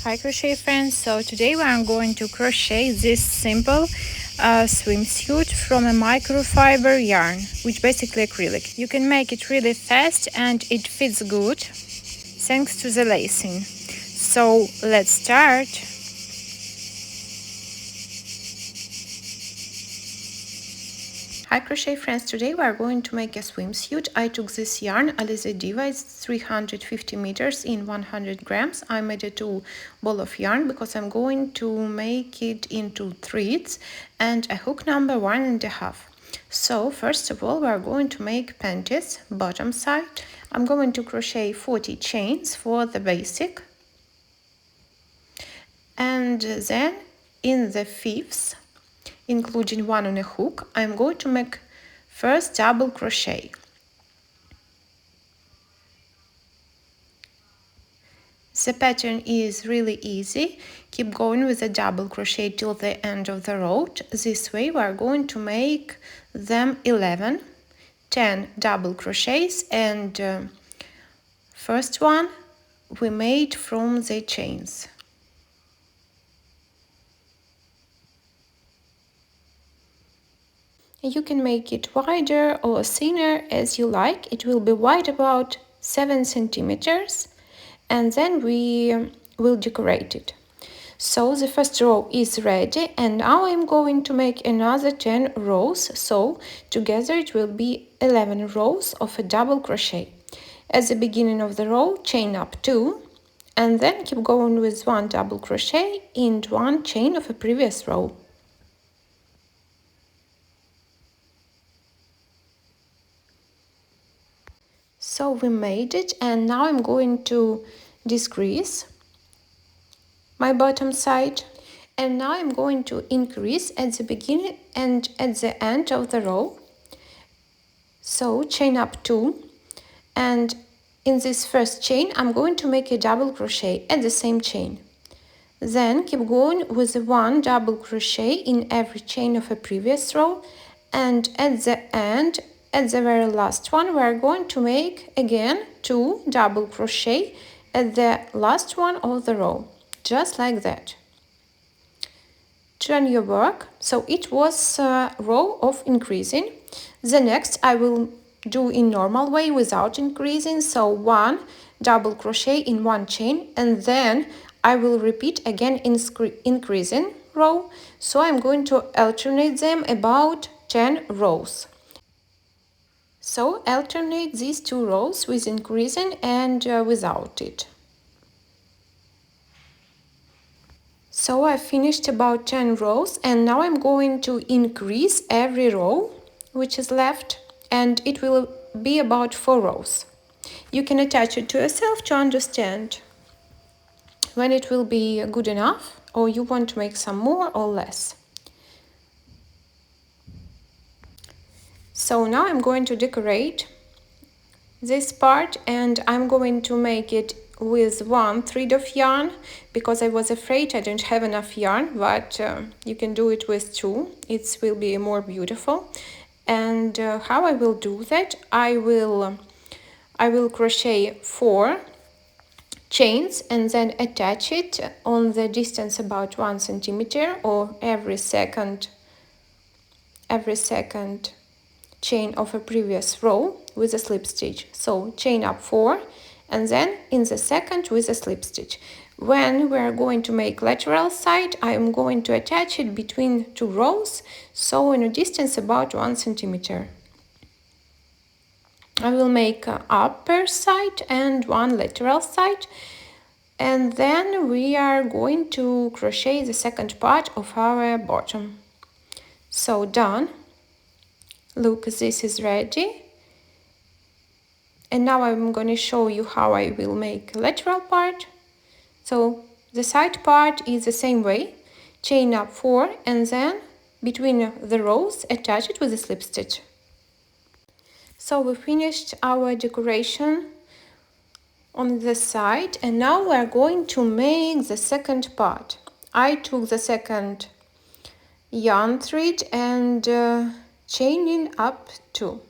Hi crochet friends, so today we are going to crochet this simple swimsuit from a microfiber yarn, which basically acrylic. You can make it really fast and it fits good thanks to the lacing. So let's start. Hi crochet friends, today we are going to make a swimsuit. I took this yarn, Alize Diva, it's 350 meters in 100 grams. I made a 2 ball of yarn because I'm going to make it into threads and a hook number 1.5. So first of all we are going to make panties, bottom side. I'm going to crochet 40 chains for the basic, and then in the fifth, including one on a hook, I'm going to make first double crochet. The pattern is really easy. Keep going with the double crochet till the end of the row. This way we are going to make them 10 double crochets, and first one we made from the chains. You can make it wider or thinner as you like. It will be wide about 7 centimeters, and then we will decorate it. So the first row is ready, and now I'm going to make another 10 rows, so together it will be 11 rows of a double crochet. At the beginning of the row, chain up 2, and then keep going with 1 double crochet and 1 chain of a previous row. So we made it, and now I'm going to decrease my bottom side, and now I'm going to increase at the beginning and at the end of the row. So chain up 2, and in this first chain I'm going to make a double crochet at the same chain. Then keep going with 1 double crochet in every chain of a previous row, and at the end, at the very last one, we are going to make again 2 double crochet at the last one of the row, just like that. Turn your work. So it was a row of increasing. The next I will do in normal way without increasing, so 1 double crochet in 1 chain, and then I will repeat again in increasing row. So I'm going to alternate them about 10 rows. So alternate these 2 rows with increasing and without it. So I finished about 10 rows, and now I'm going to increase every row which is left, and it will be about 4 rows. You can attach it to yourself to understand when it will be good enough, or you want to make some more or less. So now I'm going to decorate this part, and I'm going to make it with 1 thread of yarn because I was afraid I don't have enough yarn, but you can do it with 2. It will be more beautiful. And how I will do that, I will crochet 4 chains and then attach it on the distance about 1 centimeter, or every second chain of a previous row with a slip stitch. So chain up 4, and then in the second with a slip stitch. When we are going to make lateral side, I am going to attach it between 2 rows, so in a distance about 1 centimeter. I will make an upper side and 1 lateral side, and then we are going to crochet the second part of our bottom. So done. Look, this is ready. And now I'm going to show you how I will make lateral part. So the side part is the same way. Chain up 4, and then between the rows attach it with a slip stitch. So we finished our decoration on the side, and now we are going to make the second part. I took the second yarn thread and chaining up 2.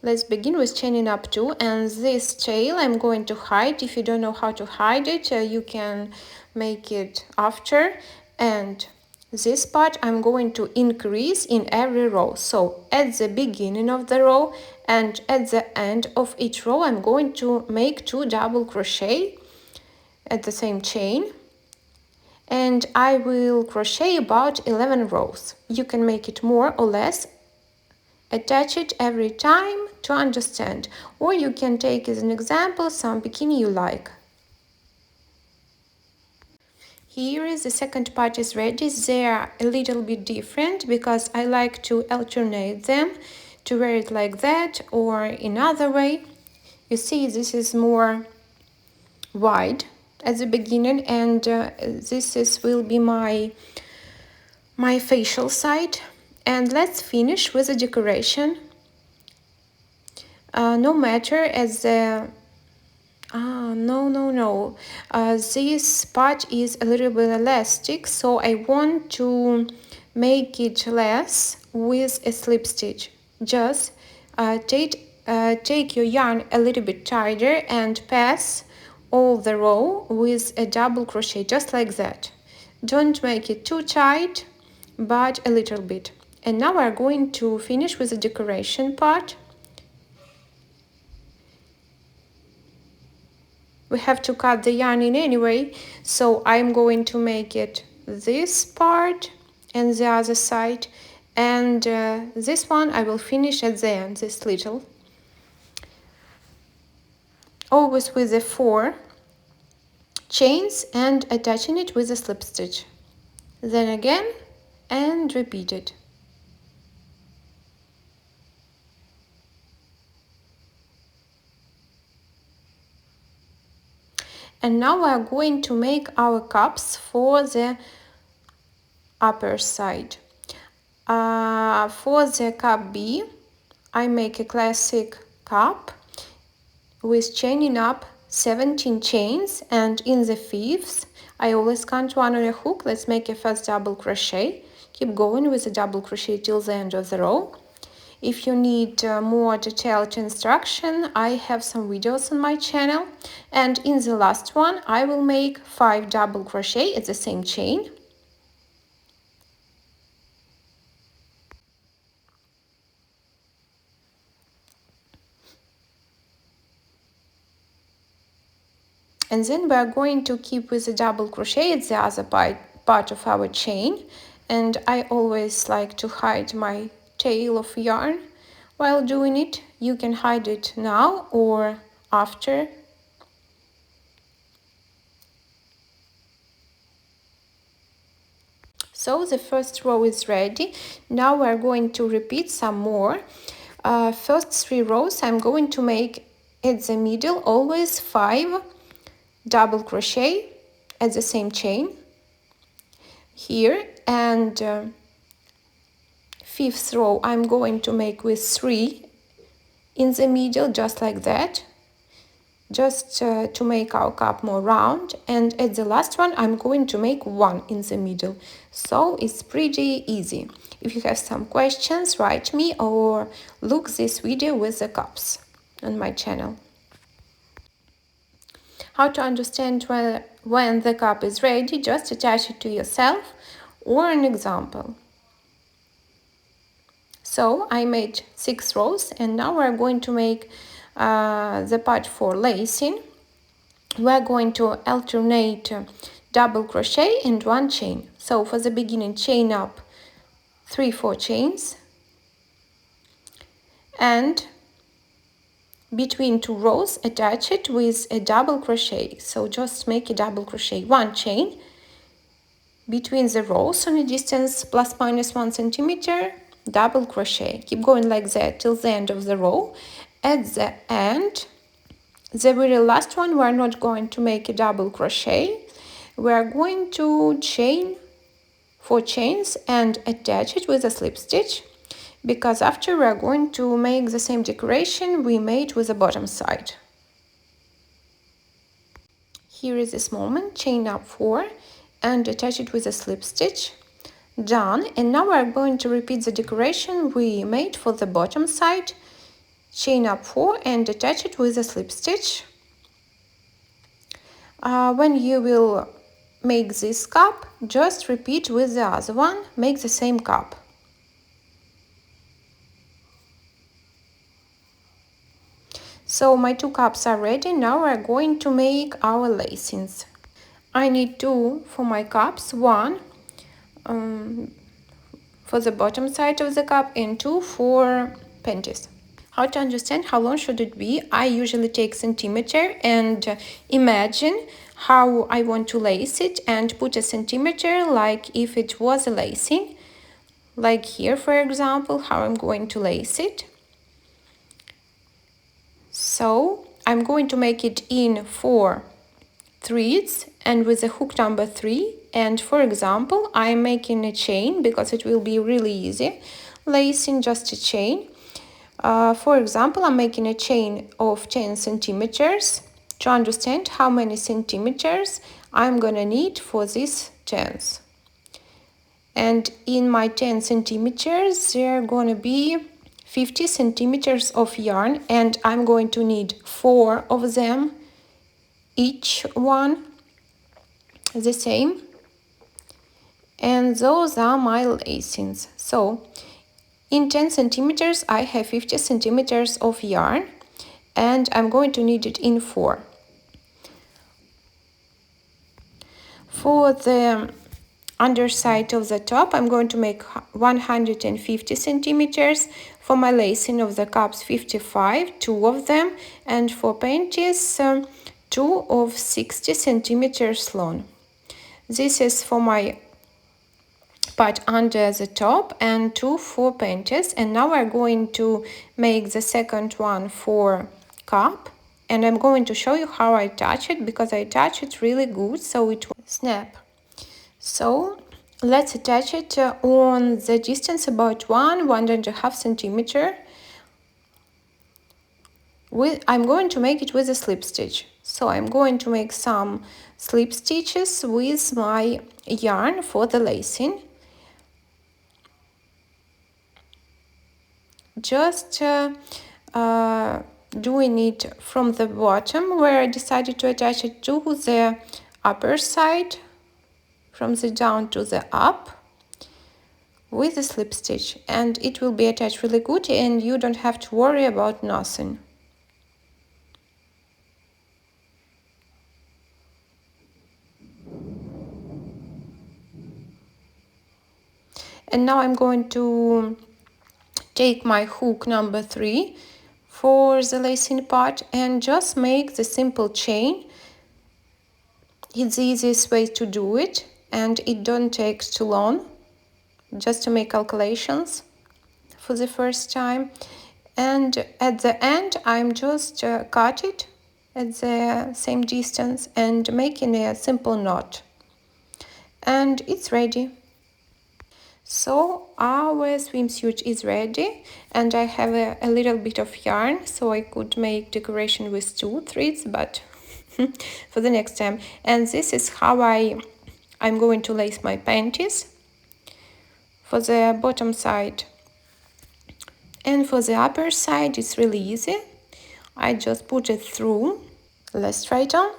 let's begin with chaining up 2, and this tail I'm going to hide. If you don't know how to hide it, you can make it after. And this part I'm going to increase in every row. So at the beginning of the row and at the end of each row I'm going to make 2 double crochet at the same chain, and I will crochet about 11 rows. You can make it more or less, attach it every time to understand, or you can take as an example some bikini you like. Here is the second part is ready. They are a little bit different because I like to alternate them, to wear it like that or another way. You see, this is more wide at the beginning, and will be my facial side. And let's finish with the decoration. No matter as the no. This part is a little bit elastic, so I want to make it less with a slip stitch. Just take your yarn a little bit tighter and pass all the row with a double crochet, just like that. Don't make it too tight, but a little bit. And now we're going to finish with the decoration part. We have to cut the yarn in anyway, so I'm going to make it this part and the other side, and this one I will finish at the end, this little. Always with the 4 chains and attaching it with a slip stitch. Then again and repeat it. And now we are going to make our cups for the upper side. For the cup B, I make a classic cup with chaining up 17 chains, and in the 5th, I always count 1 on a hook. Let's make a first double crochet. Keep going with a double crochet till the end of the row. If you need more detailed instruction, I have some videos on my channel. And in the last one, I will make 5 double crochet at the same chain. And then we are going to keep with a double crochet at the other part of our chain. And I always like to hide my tail of yarn while doing it. You can hide it now or after. So the first row is ready. Now we're going to repeat some more. First 3 rows I'm going to make at the middle always 5 double crochet at the same chain here, and 5th row I'm going to make with 3 in the middle, just like that, just to make our cup more round. And at the last one I'm going to make 1 in the middle. So it's pretty easy. If you have some questions, write me or look this video with the cups on my channel. How to understand when the cup is ready, just attach it to yourself or an example. So I made 6 rows, and now we're going to make the part for lacing. We're going to alternate double crochet and 1 chain. So for the beginning, chain up 3-4 chains, and between 2 rows attach it with a double crochet. So just make a double crochet, 1 chain between the rows on a distance ±1 centimeter, double crochet. Keep going like that till the end of the row. At the end, the very last one, we're not going to make a double crochet. We're going to chain 4 chains and attach it with a slip stitch, because after we are going to make the same decoration we made with the bottom side. Here is this moment, chain up 4 and attach it with a slip stitch. Done. And now we are going to repeat the decoration we made for the bottom side. chain up 4 and attach it with a slip stitch. When you will make this cup, just repeat with the other one, make the same cup. So my 2 cups are ready. Now we're going to make our lacings. I need 2 for my cups, 1 for the bottom side of the cup and 2 for panties. How to understand how long should it be? I usually take centimeter and imagine how I want to lace it and put a centimeter like if it was a lacing. Like here, for example, how I'm going to lace it. So I'm going to make it in 4 threads and with the hook number 3. And for example, I'm making a chain because it will be really easy lacing just a chain. For example, I'm making a chain of 10 centimeters to understand how many centimeters I'm gonna need for this 10s. And in my 10 centimeters, there are gonna be 50 centimeters of yarn, and I'm going to need 4 of them, each one the same. And those are my lacings. So in 10 centimeters, I have 50 centimeters of yarn, and I'm going to need it in 4. For the underside of the top, I'm going to make 150 centimeters. For my lacing of the cups, 55, 2 of them, and for panties, 2 of 60 centimeters long. This is for my part under the top and 2 for panties. And now we're going to make the second one for cup, and I'm going to show you how I attach it because I attach it really good so it will snap. So let's attach it on the distance about 1.5 centimeter. I'm going to make it with a slip stitch. So I'm going to make some slip stitches with my yarn for the lacing. Just doing it from the bottom where I decided to attach it to the upper side, from the down to the up with a slip stitch, and it will be attached really good and you don't have to worry about nothing. And now I'm going to take my hook number 3 for the lacing part and just make the simple chain. It's the easiest way to do it and it don't take too long, just to make calculations for the first time. And at the end I'm just cut it at the same distance and making a simple knot, and it's ready. So our swimsuit is ready, and I have a little bit of yarn so I could make decoration with 2 threads, but for the next time. And this is how I'm going to lace my panties. For the bottom side and for the upper side it's really easy. I just put it through. Let's try it on.